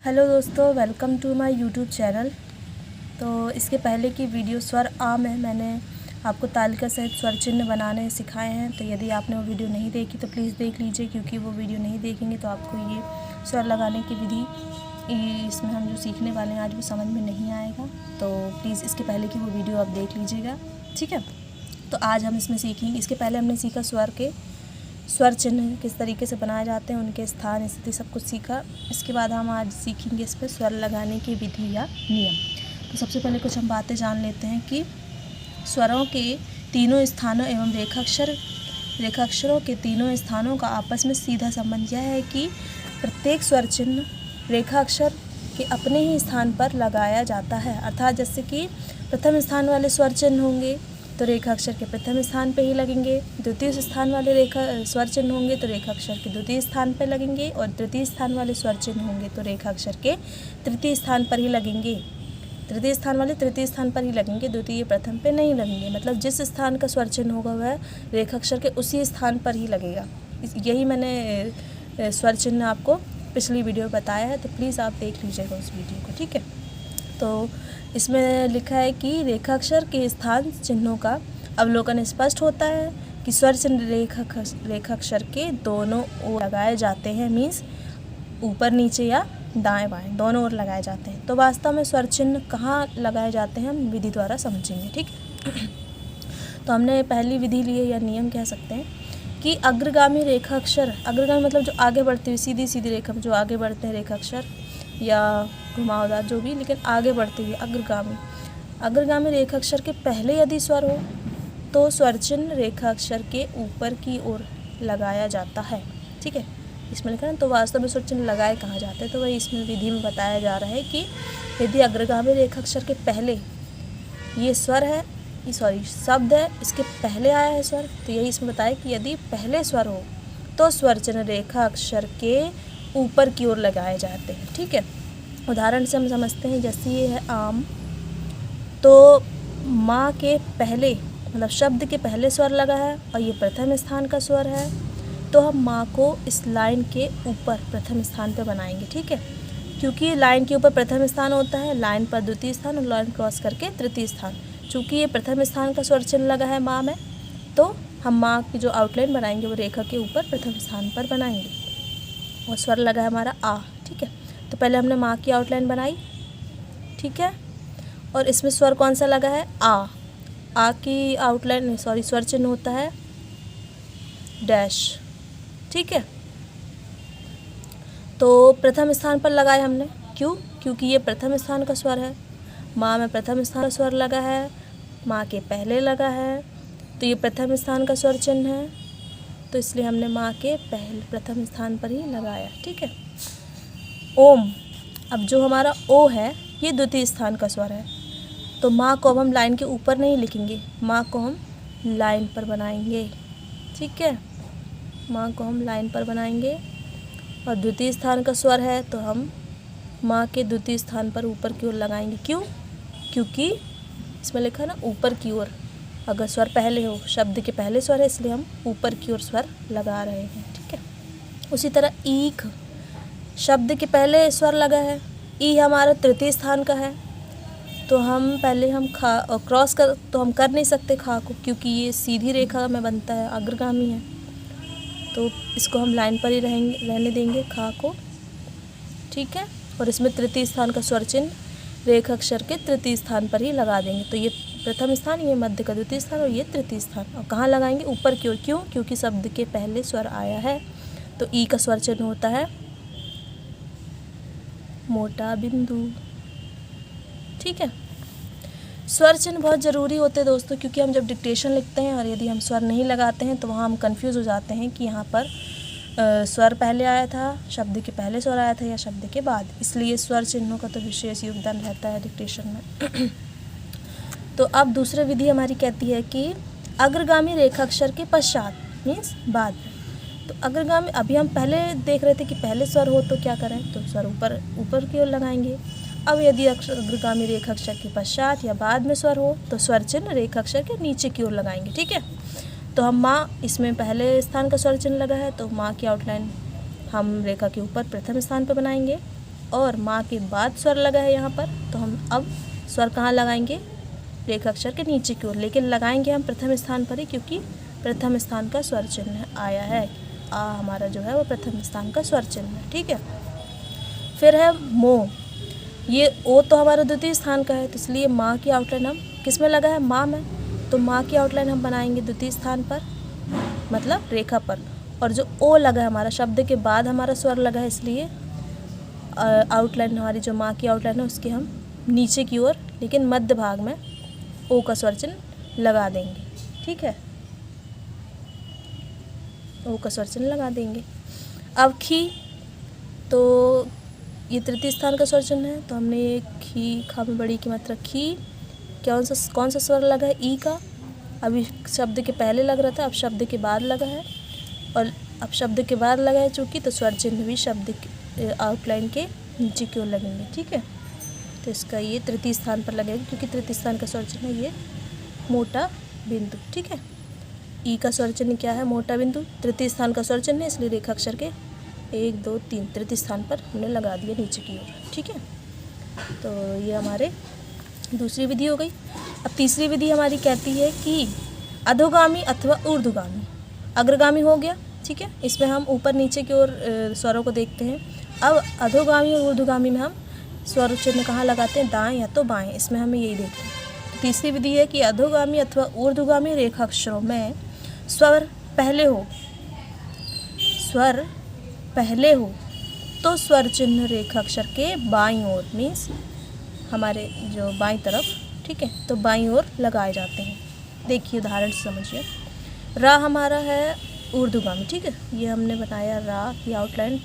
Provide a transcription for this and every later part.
Hello दोस्तों, welcome to my YouTube channel. तो इसके पहले की वीडियो स्वर आ में मैंने आपको तालिका सहित स्वर चिन्ह बनाने सिखाए हैं। तो यदि आपने वो वीडियो नहीं देखी तो प्लीज़ देख लीजिए, क्योंकि वो वीडियो नहीं देखेंगे तो आपको ये स्वर लगाने की विधि इसमें हम जो सीखने वाले हैं आज वो समझ में नहीं आएगा। तो प्लीज़ इसके पहले की वो वीडियो आप देख लीजिएगा, ठीक है। तो आज हम इसमें सीखेंगे। इसके पहले हमने सीखा स्वर चिन्ह किस तरीके से बनाए जाते हैं, उनके स्थान स्थिति सब कुछ सीखा। इसके बाद हम आज सीखेंगे इस पर स्वर लगाने की विधि या नियम। तो सबसे पहले कुछ हम बातें जान लेते हैं कि स्वरों के तीनों स्थानों एवं रेखाक्षरों के तीनों स्थानों का आपस में सीधा संबंध यह है कि प्रत्येक स्वर चिन्ह रेखाक्षर के अपने ही स्थान पर लगाया जाता है। अर्थात जैसे कि प्रथम स्थान वाले स्वर चिन्ह होंगे तो रेखाक्षर के प्रथम स्थान पर ही लगेंगे, द्वितीय स्थान वाले स्वर चिन्ह होंगे तो रेखाक्षर के द्वितीय स्थान पर लगेंगे, और तृतीय स्थान वाले स्वर चिन्ह होंगे तो रेखाक्षर के तृतीय स्थान पर ही लगेंगे। तृतीय स्थान वाले तृतीय स्थान पर ही लगेंगे, द्वितीय प्रथम पे नहीं लगेंगे। मतलब जिस स्थान का स्वर चिन्ह होगा वह रेखाक्षर के उसी स्थान पर ही लगेगा। यही मैंने स्वर चिन्ह आपको पिछली वीडियो बताया है, तो प्लीज़ आप देख लीजिएगा उस वीडियो को, ठीक है। तो इसमें लिखा है कि रेखाक्षर के स्थान चिन्हों का अवलोकन स्पष्ट होता है कि स्वर चिन्ह रेखाक्षर के दोनों ओर लगाए जाते हैं, मीन्स ऊपर नीचे या दाएं बाएं दोनों ओर लगाए जाते हैं। तो वास्तव में स्वर चिन्ह कहाँ लगाए जाते हैं हम विधि द्वारा समझेंगे, ठीक। तो हमने पहली विधि ली है या नियम कह सकते हैं कि अग्रगामी रेखाक्षर, अग्रगामी मतलब जो आगे बढ़ती हुई सीधी सीधी रेखा जो आगे बढ़ते हैं रेखाक्षर या घुमावदार जो भी, लेकिन आगे बढ़ते हुए अग्रगामी रेखाक्षर के पहले यदि स्वर हो तो स्वर चिन्ह रेखाक्षर के ऊपर की ओर लगाया जाता है, ठीक है। इसमें लिखा है। तो वास्तव में स्वर चिन्ह लगाए कहाँ जाते हैं, तो वही इसमें विधि में बताया जा रहा है कि यदि अग्रगामी रेखाक्षर के पहले ये स्वर है, शब्द है, इसके पहले आया है स्वर, तो यही इसमें बताया कि यदि पहले स्वर हो तो स्वर चिन्ह रेखाक्षर के ऊपर की ओर लगाए जाते हैं, ठीक है। उदाहरण से हम समझते हैं, जैसे ये है आम, तो माँ के पहले मतलब शब्द के पहले स्वर लगा है और ये प्रथम स्थान का स्वर है, तो हम माँ को इस लाइन के ऊपर प्रथम स्थान पर बनाएंगे, ठीक है। क्योंकि लाइन के ऊपर प्रथम स्थान होता है, लाइन पर द्वितीय स्थान और लाइन क्रॉस करके तृतीय स्थान। चूँकि ये प्रथम स्थान का स्वर चिन्ह लगा है माँ में, तो हम माँ की जो आउटलाइन बनाएंगे वो रेखा के ऊपर प्रथम स्थान पर बनाएंगे, और स्वर लगा है हमारा आ, ठीक है। तो पहले हमने माँ की आउटलाइन बनाई, ठीक है, और इसमें स्वर कौन सा लगा है आ की आउटलाइन स्वर चिन्ह होता है डैश, ठीक है। तो प्रथम स्थान पर लगाए हमने, क्योंकि ये प्रथम स्थान का स्वर है, माँ में प्रथम स्थान का स्वर लगा है, माँ के पहले लगा है, तो ये प्रथम स्थान का स्वर चिन्ह है, तो इसलिए हमने माँ के प्रथम स्थान पर ही लगाया, ठीक है। ओम, अब जो हमारा ओ है ये द्वितीय स्थान का स्वर है, तो माँ को अब हम लाइन के ऊपर नहीं लिखेंगे, माँ को हम लाइन पर बनाएंगे, ठीक है। माँ को हम लाइन पर बनाएंगे, और द्वितीय स्थान का स्वर है तो हम माँ के द्वितीय स्थान पर ऊपर की ओर लगाएंगे। क्योंकि इसमें लिखा है ना ऊपर की ओर, अगर स्वर पहले हो, शब्द के पहले स्वर है, इसलिए हम ऊपर की ओर स्वर लगा रहे हैं, ठीक है। उसी तरह ईख, शब्द के पहले स्वर लगा है, ई हमारा तृतीय स्थान का है, तो हम पहले हम खा और क्रॉस कर तो हम कर नहीं सकते खा को, क्योंकि ये सीधी रेखा में बनता है, अग्रगामी है, तो इसको हम लाइन पर ही रहने देंगे खा को, ठीक है। और इसमें तृतीय स्थान का स्वर चिन्ह रेखाक्षर के तृतीय स्थान पर ही लगा देंगे। तो ये प्रथम स्थान, ये मध्य का द्वितीय स्थान और ये तृतीय स्थान, और कहाँ लगाएंगे ऊपर की ओर। क्योंकि शब्द के पहले स्वर आया है, तो ई का स्वर चिन्ह होता है मोटा बिंदु, ठीक है। स्वर चिन्ह बहुत ज़रूरी होते हैं दोस्तों, क्योंकि हम जब डिक्टेशन लिखते हैं और यदि हम स्वर नहीं लगाते हैं तो वहाँ हम कंफ्यूज हो जाते हैं कि यहाँ पर स्वर पहले आया था, शब्द के पहले स्वर आया था या शब्द के बाद। इसलिए स्वर चिन्हों का तो विशेष योगदान रहता है डिक्टेशन में। तो अब दूसरी विधि हमारी कहती है कि अग्रगामी रेखाक्षर के पश्चात, मीन्स बाद में। तो अग्रगामी, अभी हम पहले देख रहे थे कि पहले स्वर हो तो क्या करें, तो स्वर ऊपर की ओर लगाएंगे। अब यदि अग्रगामी रेखाक्षर के पश्चात या बाद में स्वर हो तो स्वर चिन्ह रेखाक्षर के नीचे की ओर लगाएंगे, ठीक है। तो हम माँ, इसमें पहले स्थान का स्वर चिन्ह लगा है, तो माँ की आउटलाइन हम रेखा के ऊपर प्रथम स्थान पर बनाएंगे, और माँ के बाद स्वर लगा है यहाँ पर, तो हम अब स्वर कहाँ लगाएंगे, रेखा अक्षर के नीचे की ओर, लेकिन लगाएंगे हम प्रथम स्थान पर ही, क्योंकि प्रथम स्थान का स्वर चिन्ह आया है। आ हमारा जो है वो प्रथम स्थान का स्वर चिन्ह है। ठीक है, फिर है मो। ये ओ तो हमारा द्वितीय स्थान का है, तो इसलिए माँ की आउटलाइन हम किस में लगा है, माँ में, तो माँ की आउटलाइन हम बनाएंगे द्वितीय स्थान पर, मतलब रेखा पर। और जो ओ लगा है हमारा, शब्द के बाद हमारा स्वर लगा है, इसलिए आउटलाइन हमारी जो माँ की आउटलाइन है उसके हम नीचे की ओर, लेकिन मध्य भाग में ओ का स्वर चिन्ह लगा देंगे। ठीक है, ओ का स्वर चिन्ह लगा देंगे। अब खी, तो ये तृतीय स्थान का स्वर चिन्ह है, तो हमने ये खी, खा में बड़ी की मात्रा खी, कौन सा स्वर लगा है, ई का। अभी शब्द के पहले लग रहा था, अब शब्द के बाद लगा है, और अब शब्द के बाद लगा है चूँकि, तो स्वर चिन्ह भी शब्द के आउटलाइन के नीचे की ओर लगेंगे। ठीक है, तो इसका ये तृतीय स्थान पर लगेगा, क्योंकि तृतीय स्थान का स्वर चिन्ह है ये मोटा बिंदु। ठीक है, ई का स्वर चिन्ह क्या है, मोटा बिंदु, तृतीय स्थान का स्वर चिन्ह है, इसलिए रेखा अक्षर के 1 2 3 तृतीय स्थान पर हमने लगा दिया नीचे की ओर। ठीक है, तो ये हमारे दूसरी विधि हो गई। अब तीसरी विधि हमारी कहती है कि अधोगामी अथवा ऊर्ध्वगामी। अग्रगामी हो गया, ठीक है, इसमें हम ऊपर नीचे की ओर स्वरों को देखते हैं। अब अधोगामी और ऊर्ध्वगामी में हम स्वर चिन्ह कहाँ लगाते हैं, दाएं या तो बाएं, इसमें हमें यही देखना है। तो तीसरी विधि है कि अधोगामी अथवा ऊर्ध्वगामी रेखा अक्षरों में स्वर पहले हो तो स्वर चिन्ह रेखा अक्षर के बाईं ओर, मीन्स हमारे जो बाईं तरफ, ठीक है, तो बाईं ओर लगाए जाते हैं। देखिए उदाहरण से समझिए, रा हमारा है ऊर्ध्वगामी। ठीक है, ये हमने बताया रा की आउटलाइन,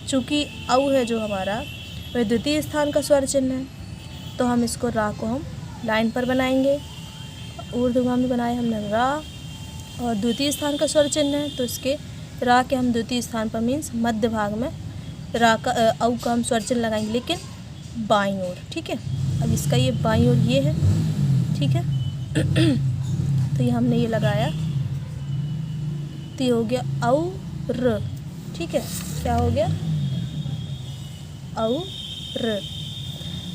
चूँकि औ है जो हमारा वह द्वितीय स्थान का स्वर चिन्ह है, तो हम इसको रा को हम लाइन पर बनाएंगे। ऊर्ध्वगामी बनाया हमने रा, और द्वितीय स्थान का स्वर चिन्ह है, तो इसके रा के हम द्वितीय स्थान पर, मीन्स मध्य भाग में रा का औ का हम स्वर चिन्ह लगाएंगे, लेकिन बाईं ओर। ठीक है, अब इसका ये बाईं ओर ये है। ठीक है, तो ये हमने ये लगाया, तो ये हो गया औ र। ठीक है, क्या हो गया, औ र।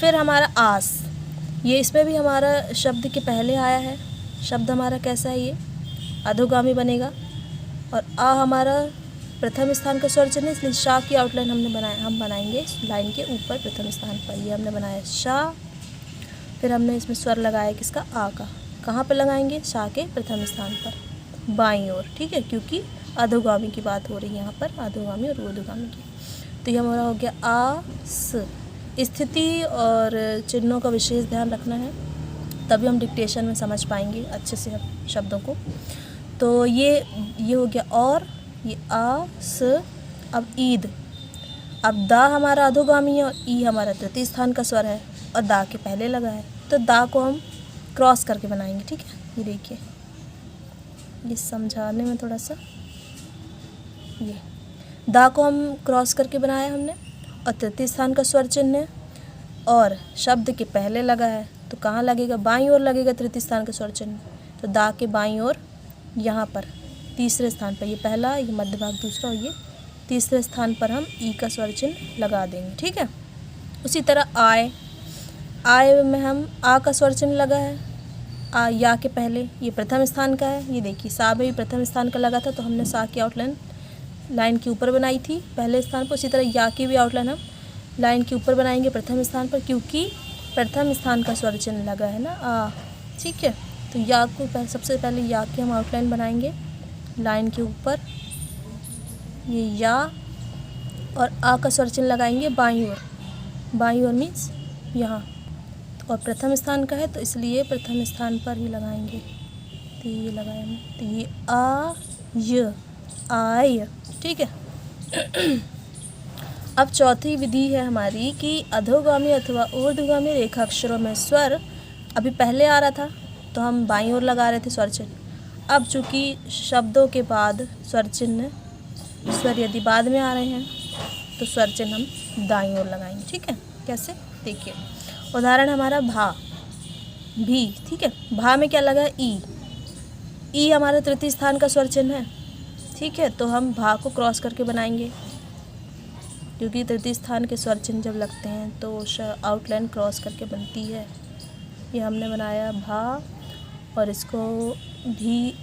फिर हमारा आस, ये इसमें भी हमारा शब्द के पहले आया है। शब्द हमारा कैसा है, ये अधोगामी बनेगा, और आ हमारा प्रथम स्थान का स्वर चिन्ह है, इसलिए शाह की आउटलाइन हम बनाएंगे लाइन के ऊपर प्रथम स्थान पर। ये हमने बनाया शाह, फिर हमने इसमें स्वर लगाया किसका, आ का। कहाँ पर लगाएंगे, शाह के प्रथम स्थान पर बाईं ओर। ठीक है, क्योंकि अधोगामी की बात हो रही है यहाँ पर, अधोगामी और ऊर्ध्वगामी की। तो ये हमारा हो गया आ स। स्थिति और चिन्हों का विशेष ध्यान रखना है, तभी हम डिक्टेशन में समझ पाएंगे अच्छे से शब्दों को। तो ये हो गया, और ये आ स। अब ईद, अब दा हमारा अधोगामी है और ई हमारा तृतीय स्थान का स्वर है, और दा के पहले लगा है, तो दा को हम क्रॉस करके बनाएंगे। ठीक है, ये देखिए, ये समझाने में थोड़ा सा, ये दा को हम क्रॉस करके बनाया हमने, और तृतीय स्थान का स्वर चिन्ह है, और शब्द के पहले लगा है, तो कहाँ लगेगा, बाईं ओर लगेगा तृतीय स्थान का स्वर चिन्ह, तो दा के बाईं ओर यहाँ पर तीसरे स्थान पर, ये पहला, ये मध्य भाग दूसरा, और ये तीसरे स्थान पर हम ई का स्वर चिन्ह लगा देंगे। ठीक है, उसी तरह आय में हम आ का स्वर चिन्ह लगा है, आ या के पहले, ये प्रथम स्थान का है। ये देखिए, सा में भी प्रथम स्थान का लगा था, तो हमने सा की आउटलाइन लाइन के ऊपर बनाई थी पहले स्थान पर। उसी तरह या की भी आउटलाइन हम लाइन के ऊपर बनाएंगे प्रथम स्थान पर, क्योंकि प्रथम स्थान का स्वर चिन्ह लगा है ना, आ। ठीक है, तो या को सबसे पहले या की हम आउटलाइन बनाएंगे लाइन के ऊपर, ये या, और आ का स्वर चिन्ह लगाएंगे बाईं ओर। बाईं ओर मीन्स यहाँ, और प्रथम स्थान का है, तो इसलिए प्रथम स्थान पर ही लगाएंगे। तो ये लगाया हमने, तो ये आ य, आय। ठीक है, अब चौथी विधि है हमारी कि अधोगामी अथवा ऊर्ध्वगामी रेखा अक्षरों में स्वर अभी पहले आ रहा था, तो हम बाईं ओर लगा रहे थे स्वर चिन्ह। अब चूँकि शब्दों के बाद स्वर चिन्ह, स्वर यदि बाद में आ रहे हैं, तो स्वर चिन्ह हम दाईं ओर लगाएंगे। ठीक है, कैसे, देखिए उदाहरण हमारा भा, भी। ठीक है, भा में क्या लगा, ई हमारा तृतीय स्थान का स्वर चिन्ह है। ठीक है, तो हम भा को क्रॉस करके बनाएंगे, क्योंकि तृतीय स्थान के स्वर चिन्ह जब लगते हैं तो आउटलाइन क्रॉस करके बनती है। ये हमने बनाया भा, और इसको भी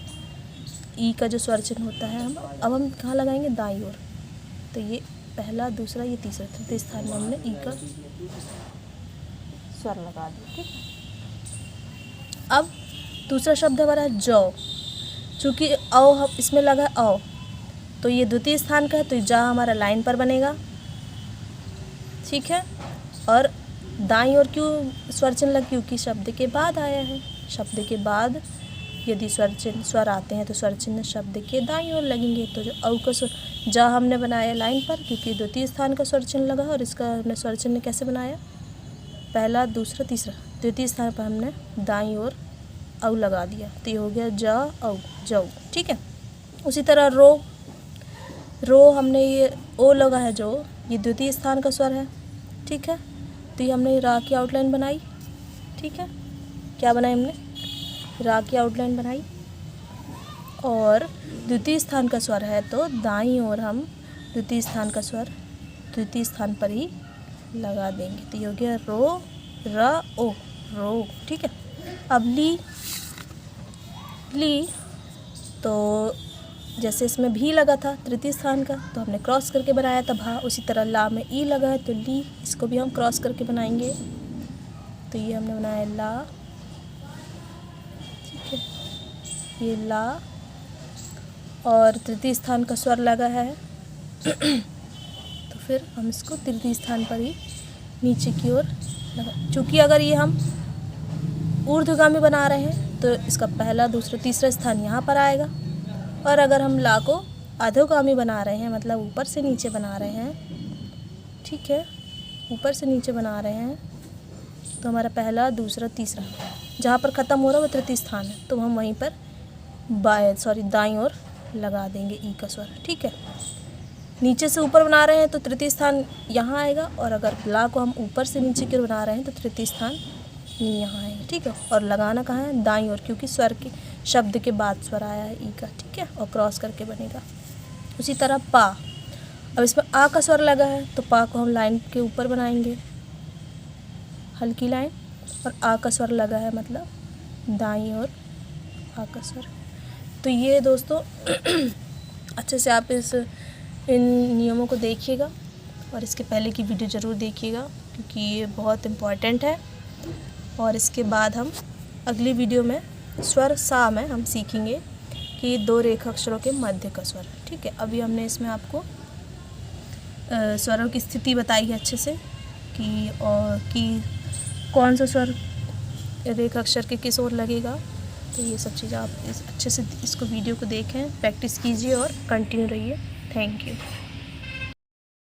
ई का जो स्वर चिन्ह होता है अब हम कहाँ लगाएंगे, दाईं ओर। तो ये पहला, दूसरा, ये तीसरा, तृतीय स्थान में हमने ई का स्वर लगा दिया। ठीक है, अब दूसरा शब्द हमारा जौ। चूँकि औ इसमें लगा औ, तो ये द्वितीय स्थान का है, तो जा हमारा लाइन पर बनेगा। ठीक है, और दाईं ओर क्यों स्वर चिन्ह लगा, क्योंकि शब्द के बाद आया है। शब्द के बाद यदि स्वर आते हैं तो स्वर चिन्ह शब्द के दाईं ओर लगेंगे। तो जो औ का स्वर, जा हमने बनाया लाइन पर क्योंकि द्वितीय स्थान का स्वर चिन्ह लगा, और इसका हमने स्वर चिन्ह कैसे बनाया, पहला, दूसरा, तीसरा, द्वितीय स्थान पर हमने दाईं ओर औ लगा दिया। तो ये हो गया जा औ, जौ। ठीक है, उसी तरह रो हमने ये ओ लगा है जो, ये द्वितीय स्थान का स्वर है। ठीक है, तो ये हमने रा की आउटलाइन बनाई। ठीक है, क्या बनाई हमने, रा की आउटलाइन बनाई, और द्वितीय स्थान का स्वर है तो दाईं ओर हम द्वितीय स्थान का स्वर द्वितीय स्थान पर ही लगा देंगे। तो ये हो गया रो, र, ओ, रो। ठीक है, अब ली, तो जैसे इसमें भी लगा था तृतीय स्थान का, तो हमने क्रॉस करके बनाया था भा। उसी तरह ला में ई लगा है तो ली, इसको भी हम क्रॉस करके बनाएंगे। तो ये हमने बनाया ला। ठीक है, ये ला, और तृतीय स्थान का स्वर लगा है तो फिर हम इसको तृतीय स्थान पर ही नीचे की ओर लगा। चूँकि अगर ये हम ऊर्ध्वगामी बना रहे हैं तो इसका पहला, दूसरा, तीसरा स्थान यहाँ पर आएगा, और अगर हम ला को अधोगामी बना रहे हैं, मतलब ऊपर से नीचे बना रहे हैं, ठीक है, ऊपर से नीचे बना रहे हैं, तो हमारा पहला, दूसरा, तीसरा जहाँ पर ख़त्म हो रहा है वो तृतीय स्थान है, तो हम वहीं पर दाईं ओर लगा देंगे ई का स्वर। ठीक है, नीचे से ऊपर बना रहे हैं तो तृतीय स्थान यहाँ आएगा, और अगर ला को हम ऊपर से नीचे की ओर बना रहे हैं तो तृतीय स्थान यहाँ आएगा। ठीक है, और लगाना कहाँ है, दाईं ओर, क्योंकि स्वर के शब्द के बाद स्वर आया है ई का। ठीक है, और क्रॉस करके बनेगा। उसी तरह पा, अब इसमें आ का स्वर लगा है तो पा को हम लाइन के ऊपर बनाएंगे, हल्की लाइन, और आ का स्वर लगा है मतलब दाईं ओर आ का स्वर। तो ये दोस्तों अच्छे से आप इन नियमों को देखिएगा, और इसके पहले की वीडियो ज़रूर देखिएगा क्योंकि ये बहुत इम्पॉर्टेंट है। और इसके बाद हम अगली वीडियो में स्वर सा में हम सीखेंगे कि दो रेखा अक्षरों के मध्य का स्वर। ठीक है, अभी हमने इसमें आपको स्वरों की स्थिति बताई है अच्छे से कि कौन सा स्वर रेखा अक्षर के किस ओर लगेगा। तो ये सब चीज़ आप अच्छे से इसको वीडियो को देखें, प्रैक्टिस कीजिए और कंटिन्यू रहिए। Thank you.